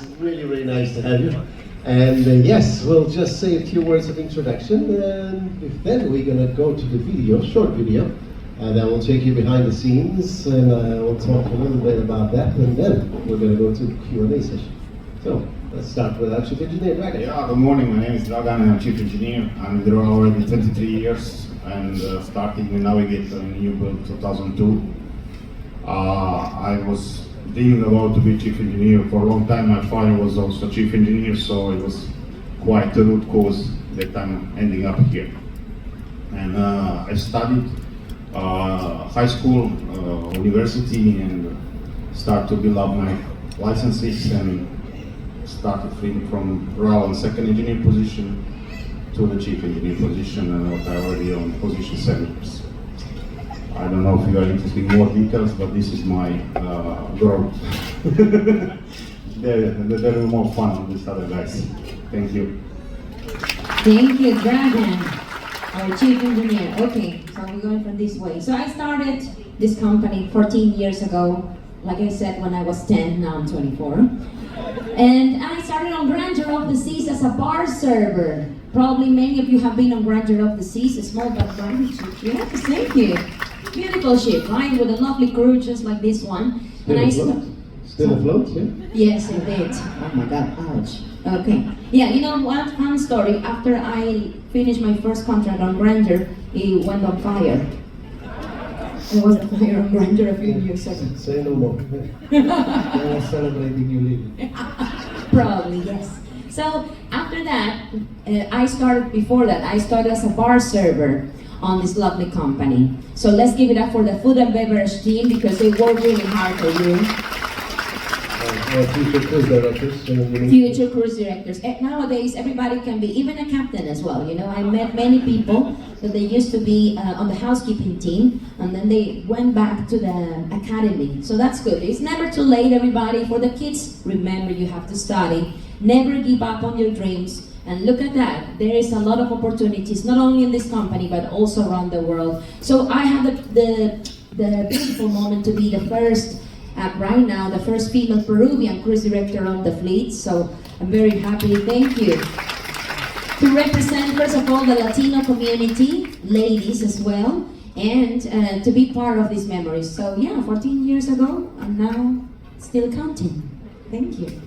It's really, really nice to have you. And yes, we'll just say a few words of introduction, and then we're gonna go to the video, short video, and I will take you behind the scenes, and I will talk a little bit about that, and then we're gonna go to the Q&A session. So, let's start with our Chief Engineer, Dragan. Yeah, good morning, my name is Dragan, I'm Chief Engineer. I'm there already 23 years, and starting with Navigator in new build 2002. I was dreaming about to be Chief Engineer for a long time. My father was also Chief Engineer, so it was quite a root cause that I'm ending up here. And I studied high school, university, and start to build up my licenses and started from RAL and second engineer position to the chief engineer position, and what I already on position 7 years. I don't know if you are interested in more details, but this is my growth. They're more fun than these other guys. Thank you. Thank you, Dragan, our chief engineer. Okay, so we're going from this way. So I started this company 14 years ago. Like I said, when I was 10, now I'm 24. And I started on Grandeur of the Seas as a bar server. Probably many of you have been on Grandeur of the Seas, a small but grand ship. Yes, thank you. Beautiful ship, right? With a lovely crew just like this one. Still afloat, yeah? Yes, it did. Oh my God, ouch. Okay. Yeah, you know what? Fun story. After I finished my first contract on Grandeur, it went on fire. There was a fire on Grandeur a few years ago. Say no more. They are celebrating you leaving. Probably, yes. So after that, I started as a bar server on this lovely company. So let's give it up for the food and beverage team because they work really hard for you. Future cruise directors. Future cruise directors. Nowadays, everybody can be, even a captain as well. You know, I met many people that they used to be on the housekeeping team, and then they went back to the academy. So that's good. It's never too late, everybody. For the kids, remember you have to study. Never give up on your dreams. And look at that, there is a lot of opportunities, not only in this company, but also around the world. So I have the beautiful moment to be the first, right now, the first female Peruvian cruise director on the fleet. So I'm very happy, thank you. To represent, first of all, the Latino community, ladies as well, and to be part of these memories. So yeah, 14 years ago, and now still counting. Thank you.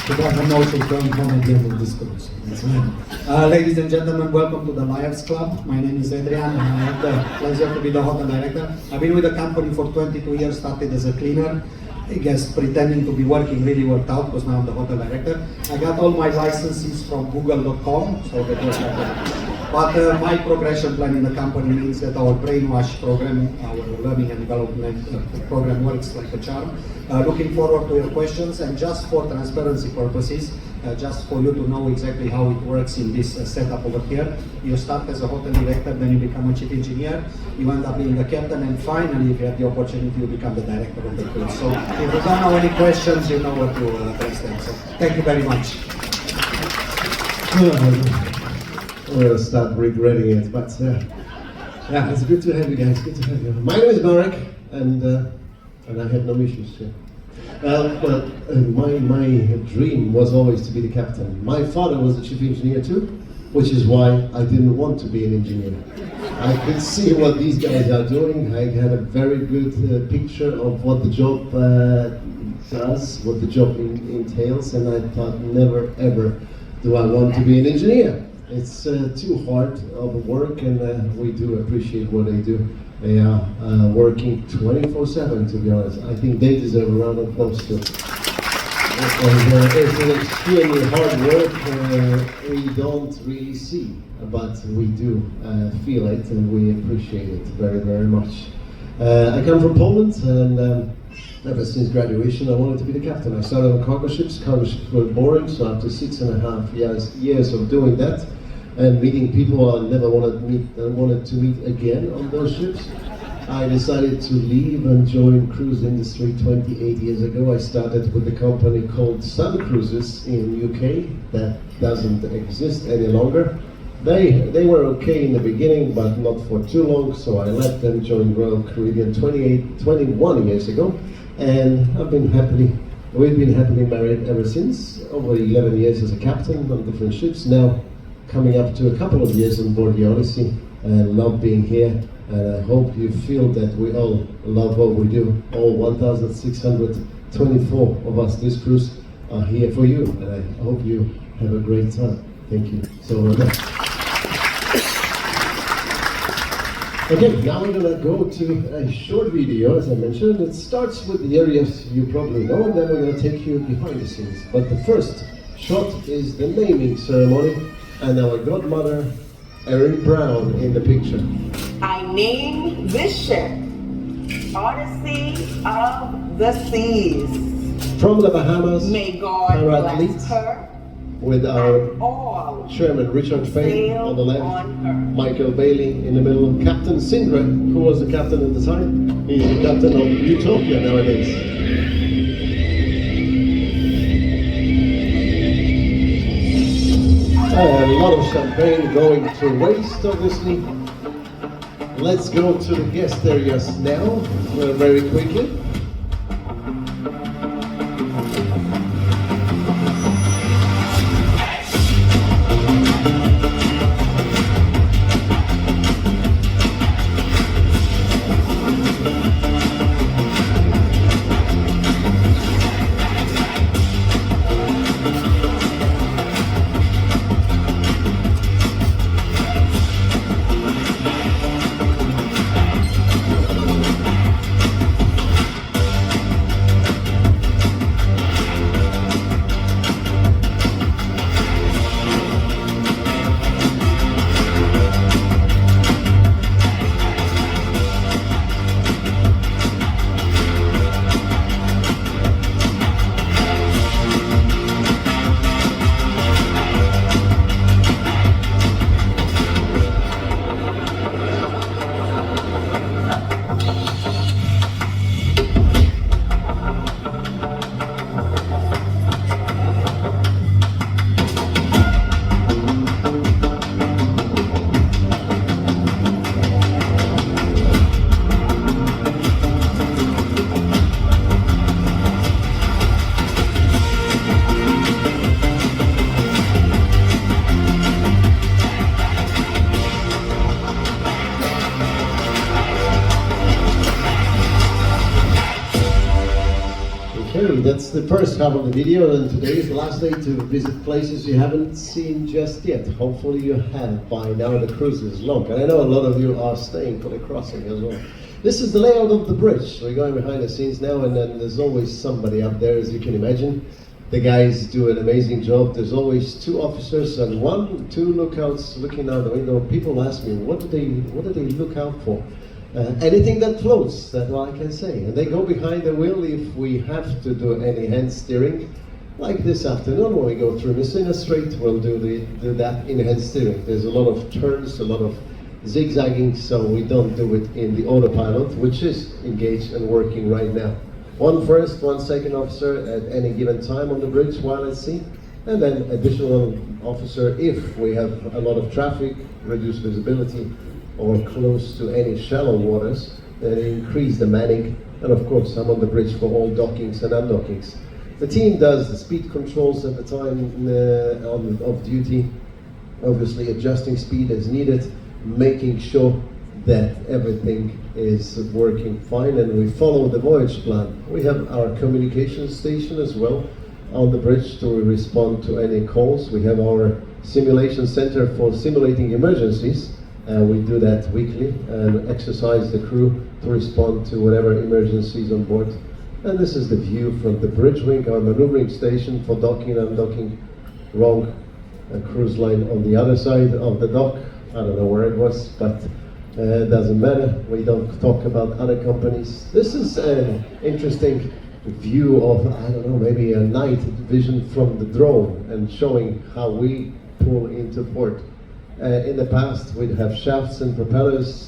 To have a notion from again in this cruise. Ladies and gentlemen, welcome to the Liars Club. My name is Adrian and I have the pleasure to be the hotel director. I've been with the company for 22 years, started as a cleaner. I guess pretending to be working really worked out because now I'm the hotel director. I got all my licenses from google.com, so that was but my progression plan in the company means that our brainwash program, our learning and development program works like a charm. Looking forward to your questions, and just for transparency purposes, just for you to know exactly how it works in this setup over here. You start as a hotel director, then you become a chief engineer, you end up being a captain, and finally, if you have the opportunity, you become the director of the cruise. So if you don't know any questions, you know what to address them. So thank you very much. We'll start regretting it, but yeah, it's good to have you guys. Good to have you. My name is Marek, and I have no issues. Yeah. My dream was always to be the captain. My father was the chief engineer too, which is why I didn't want to be an engineer. I could see what these guys are doing. I had a very good picture of what the job does, what the job entails, and I thought, never ever do I want to be an engineer. It's too hard of work, and we do appreciate what they do. They are working 24/7, to be honest. I think they deserve a round of applause too. It's an extremely hard work we don't really see, but we do feel it, and we appreciate it very, very much. I come from Poland, and ever since graduation I wanted to be the captain. I started on cargo ships. Cargo ships were boring, so after 6.5 years of doing that, and meeting people I never wanted to meet again on those ships, I decided to leave and join cruise industry 28 years ago. I started with a company called Sun Cruises in UK that doesn't exist any longer. They were okay in the beginning, but not for too long, so I left them, joined Royal Caribbean 21 years ago, and I've been happily We've been happily married ever since, over 11 years as a captain on different ships, now coming up to a couple of years on board the Odyssey. And love being here, and I hope you feel that we all love what we do. All 1,624 of us this cruise are here for you, and I hope you have a great time. Thank you so much. Okay, now we're gonna go to a short video, as I mentioned. It starts with the areas you probably know, and then we're gonna take you behind the scenes. But the first shot is the naming ceremony, and our godmother, Erin Brown, in the picture. I name this ship Odyssey of the Seas. From the Bahamas, May God para-athlete, bless her with our and all Chairman Richard Faye sail on the left, on her. Michael Bailey in the middle, Captain Sindre, who was the captain at the time. He's the captain of Utopia nowadays. A lot of champagne going to waste, obviously. Let's go to the guest areas now, very quickly. That's the first half of the video, and today is the last day to visit places you haven't seen just yet. Hopefully you have by now. The cruise is long, and I know a lot of you are staying for the crossing as well. This is the layout of the bridge. We're going behind the scenes now, and then there's always somebody up there, as you can imagine. The guys do an amazing job. There's always 2 officers and 2 lookouts looking out the window. People ask me, what do they look out for? Anything that floats, that's all I can say. And they go behind the wheel if we have to do any hand steering. Like this afternoon when we go through Messina Strait, we'll do that in hand steering. There's a lot of turns, a lot of zigzagging, so we don't do it in the autopilot, which is engaged and working right now. 1 first, 1 second officer at any given time on the bridge while at sea, and then additional officer if we have a lot of traffic, reduced visibility, or close to any shallow waters, then increase the manning, and of course I'm on the bridge for all dockings and undockings. The team does the speed controls at the time of duty, obviously adjusting speed as needed, making sure that everything is working fine, and we follow the voyage plan. We have our communication station as well on the bridge to respond to any calls. We have our simulation center for simulating emergencies. We do that weekly and exercise the crew to respond to whatever emergencies on board. And this is the view from the bridge wing, our maneuvering station for docking and undocking. Wrong cruise line on the other side of the dock. I don't know where it was, but it doesn't matter. We don't talk about other companies. This is an interesting view of, I don't know, maybe a night vision from the drone and showing how we pull into port. In the past, we'd have shafts and propellers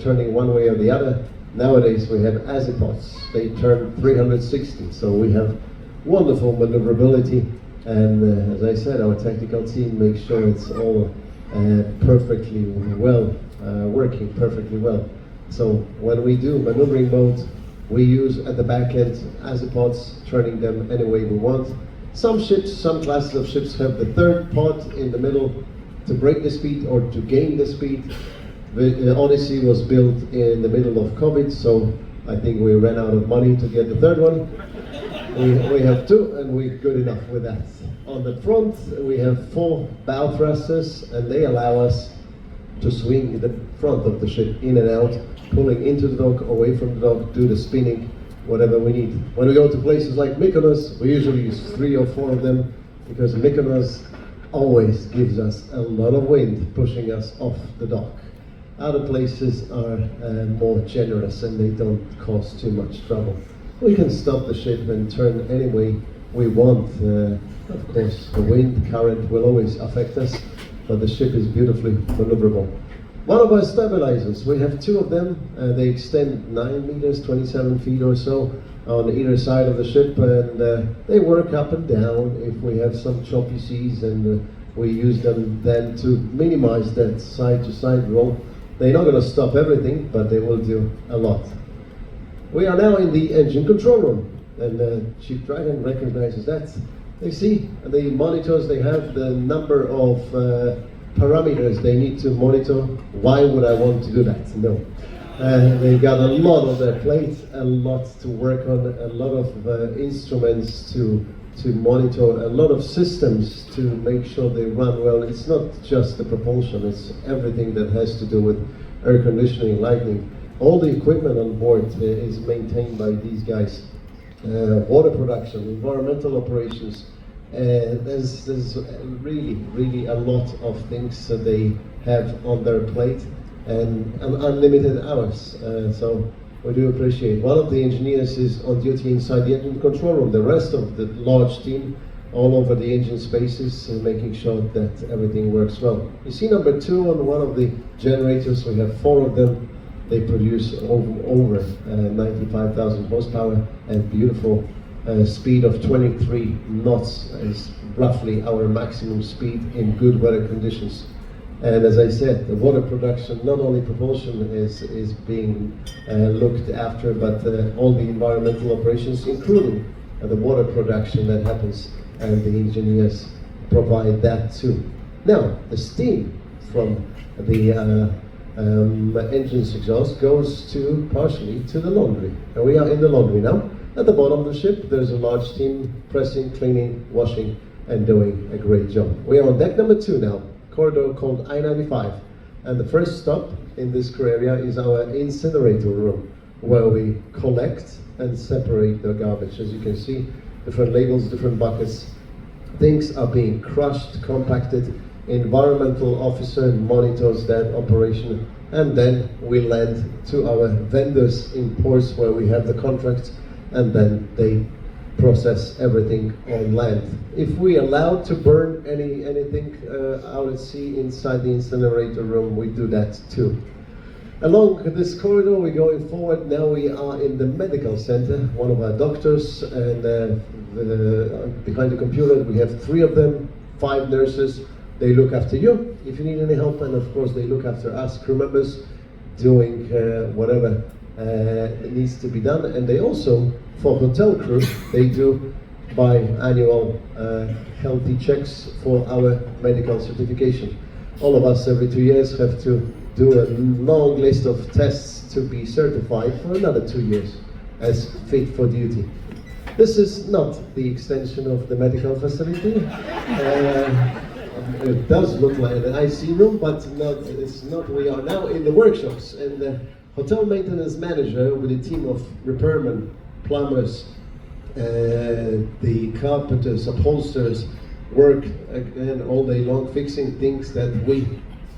turning one way or the other. Nowadays, we have azimuths. They turn 360, so we have wonderful maneuverability. And as I said, our technical team makes sure it's all perfectly well, working perfectly well. So when we do maneuvering mode, we use at the back end azipods, turning them any way we want. Some ships, some classes of ships have the third pod in the middle to break the speed or to gain the speed. The Odyssey was built in the middle of COVID, so I think we ran out of money to get the third one. We have two, and we're good enough with that. On the front, we have 4 bow thrusters, and they allow us to swing the front of the ship in and out, pulling into the dock, away from the dock, do the spinning, whatever we need. When we go to places like Mykonos, we usually use 3 or 4 of them, because Mykonos always gives us a lot of wind pushing us off the dock. Other places are more generous and they don't cause too much trouble. We can stop the ship and turn any way we want. Of course, the wind current will always affect us, but the ship is beautifully maneuverable. One of our stabilizers, we have 2 of them. They extend 9 meters, 27 feet or so on either side of the ship, and they work up and down if we have some choppy seas, and we use them then to minimize that side-to-side roll. They're not going to stop everything, but they will do a lot. We are now in the engine control room, and Chief Dragon recognizes that. You see the monitors, they have the number of parameters they need to monitor. Why would I want to do that? No. They got a lot on their plate, a lot to work on, a lot of instruments to monitor, a lot of systems to make sure they run well. It's not just the propulsion, it's everything that has to do with air conditioning, lighting. All the equipment on board is maintained by these guys. Water production, environmental operations. There's really a lot of things that they have on their plate, and unlimited hours. So we do appreciate. One of the engineers is on duty inside the engine control room. The rest of the large team all over the engine spaces, making sure that everything works well. You see number 2 on one of the generators. We have 4 of them. They produce over 95,000 horsepower and beautiful speed of 23 knots is roughly our maximum speed in good weather conditions. And as I said, the water production, not only propulsion is being looked after, but all the environmental operations, including the water production that happens, and the engineers provide that too. Now, the steam from the engine's exhaust goes partially to the laundry. And we are in the laundry now. At the bottom of the ship, there's a large team pressing, cleaning, washing, and doing a great job. We are on deck number 2 now, corridor called I-95. And the first stop in this crew area is our incinerator room, where we collect and separate the garbage. As you can see, different labels, different buckets. Things are being crushed, compacted. Environmental officer monitors that operation, and then we land to our vendors in ports where we have the contract, and then they process everything on land. If we allowed to burn anything out at sea inside the incinerator room, we do that too. Along this corridor, we're going forward. Now we are in the medical center. One of our doctors, and behind the computer we have 3 of them, 5 nurses. They look after you if you need any help, and of course they look after us crew members doing whatever needs to be done. And they also, for hotel crew, they do biannual healthy checks for our medical certification. All of us every 2 years have to do a long list of tests to be certified for another 2 years as fit for duty. This is not the extension of the medical facility. It does look like an IC room, but it's not. We are now in the workshops, and the hotel maintenance manager with a team of repairmen, plumbers, the carpenters, upholsterers work again all day long fixing things that we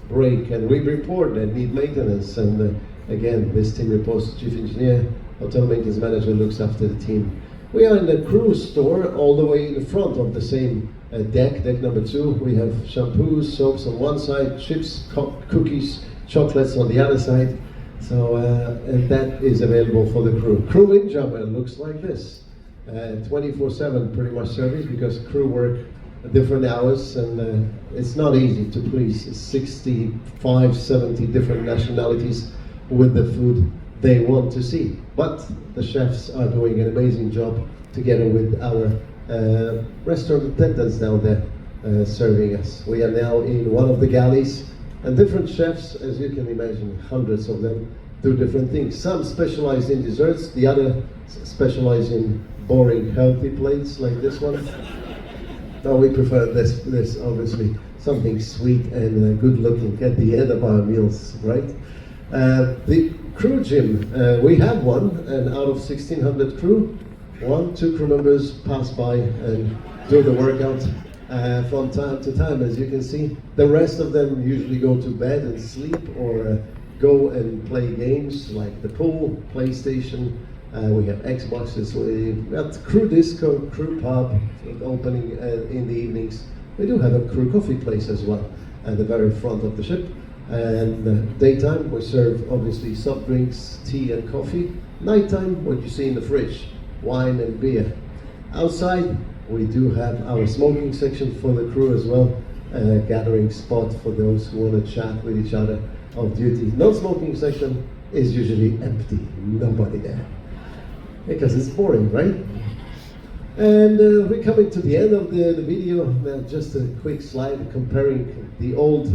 break, and we report that need maintenance. And again, this team reports to chief engineer. Hotel maintenance manager looks after the team. We are in the cruise store all the way in the front of the same deck number 2. We have shampoos, soaps on one side, chips, cookies, chocolates on the other side. So and that is available for the crew. Crew windjammer looks like this. 24/7 pretty much service, because crew work at different hours, and it's not easy to please 65, 70 different nationalities with the food they want to see. But the chefs are doing an amazing job together with our restaurant attendants down there serving us. We are now in one of the galleys, and different chefs, as you can imagine, hundreds of them, do different things. Some specialize in desserts, the other specialize in boring, healthy plates like this one. No, we prefer this obviously, something sweet and good looking at the end of our meals, right? The crew gym, we have one, and out of 1,600 crew, 2 crew members pass by and do the workout from time to time, as you can see. The rest of them usually go to bed and sleep, or go and play games like the pool, PlayStation. We have Xboxes, we got crew disco, crew pub opening in the evenings. We do have a crew coffee place as well at the very front of the ship. And daytime we serve obviously soft drinks, tea and coffee. Nighttime, what you see in the fridge, wine and beer. Outside we do have our smoking section for the crew as well, a gathering spot for those who want to chat with each other off duty. Non-smoking section is usually empty, nobody there, because it's boring, right? And we're coming to the end of the video. Just a quick slide comparing the old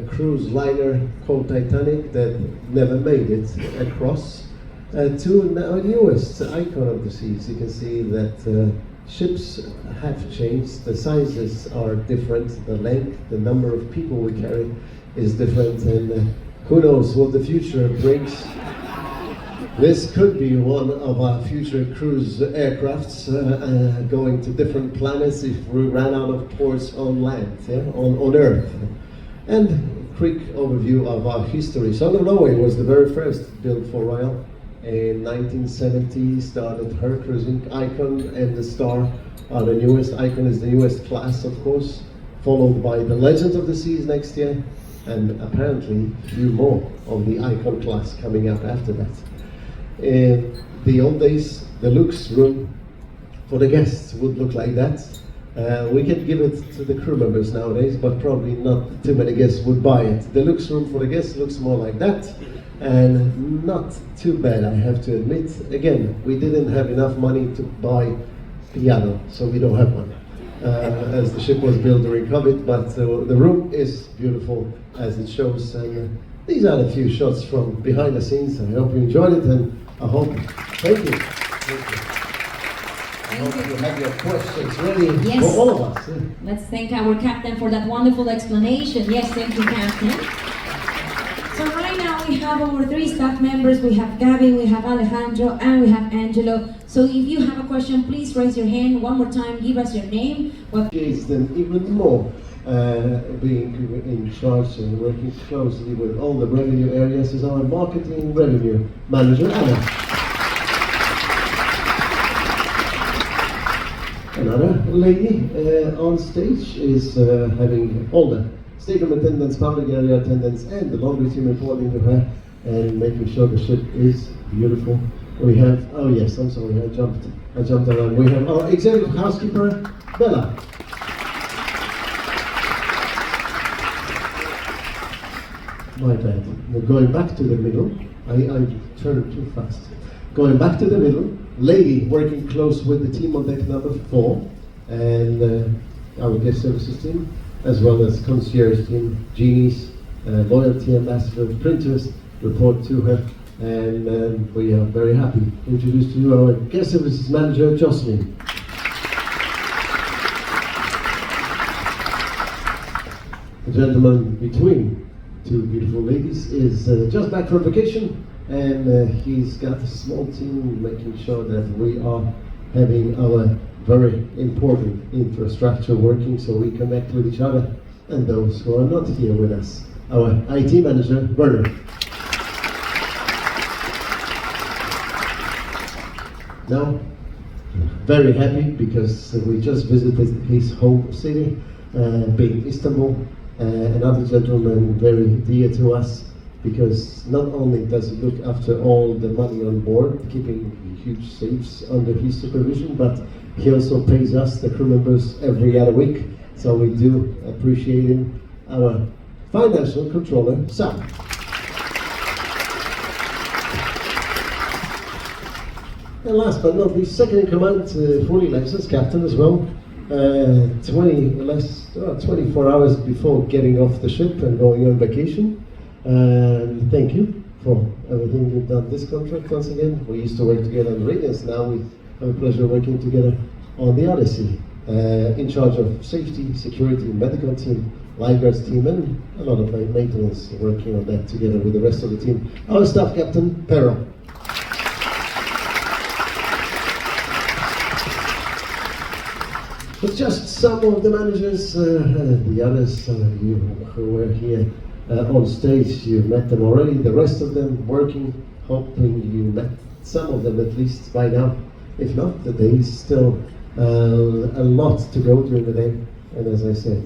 cruise liner called Titanic that never made it across to our newest icon of the seas. You can see that ships have changed, the sizes are different, the length, the number of people we carry is different, and who knows what the future brings. This could be one of our future cruise aircrafts going to different planets if we ran out of ports on land, on Earth. And a quick overview of our history. Song of Norway was the very first built for Royal. In 1970 started her cruising. Icon and the Star are the newest. Icon is the newest class, of course, followed by the Legend of the Seas next year, and apparently a few more of the Icon class coming up after that. In the old days, the Lux room for the guests would look like that. We can give it to the crew members nowadays, but probably not too many guests would buy it. The Lux room for the guests looks more like that, and not too bad, I have to admit. Again, we didn't have enough money to buy piano, so we don't have one, as the ship was built during COVID, but the room is beautiful as it shows. And these are a few shots from behind the scenes. I hope you enjoyed it, and I hope, thank you. Thank you. I hope you have your questions ready Yes. for all of us. Let's thank our captain for that wonderful explanation. Yes, thank you, Captain. So right now we have our 3 staff members. We have Gabby, we have Alejandro, and we have Angelo. So if you have a question, please raise your hand one more time. Give us your name. Appreciates them even more, being in charge and working closely with all the revenue areas is our marketing revenue manager, Anna. Another lady on stage is having all the stateroom attendants, public area attendants, and the laundry team reporting to her and making sure the ship is beautiful. We have, oh yes, I'm sorry, I jumped around. We have our executive housekeeper, Bella. My bad. We're going back to the middle. I turned too fast. Going back to the middle, lady working close with the team on deck number 4, and our guest services team, as well as concierge team, genies, loyalty ambassador, printers, report to her, and we are very happy to introduce to you our guest services manager, Jocelyn. The gentleman between 2 beautiful ladies is just back from vacation, and he's got a small team making sure that we are having our very important infrastructure working so we connect with each other and those who are not here with us. Our IT manager, Werner. Now, very happy because we just visited his home city, being Istanbul. Another gentleman very dear to us, because not only does he look after all the money on board, keeping huge safes under his supervision, but he also pays us, the crew members, every other week. So we do appreciate him. Our financial controller, Sam. And last but not least, second in command, fully licensed captain as well. 24 hours before getting off the ship and going on vacation. And thank you for everything you've done this contract once again. We used to work together on Radiance, now we have a pleasure of working together on the Odyssey. In charge of safety, security, medical team, lifeguards team, and a lot of maintenance, working on that together with the rest of the team. Our staff captain, Pero. But just some of the managers, the others you who were here on stage, you met them already. The rest of them working, hoping you met some of them at least by now. If not, the day is still a lot to go during the day. And as I said,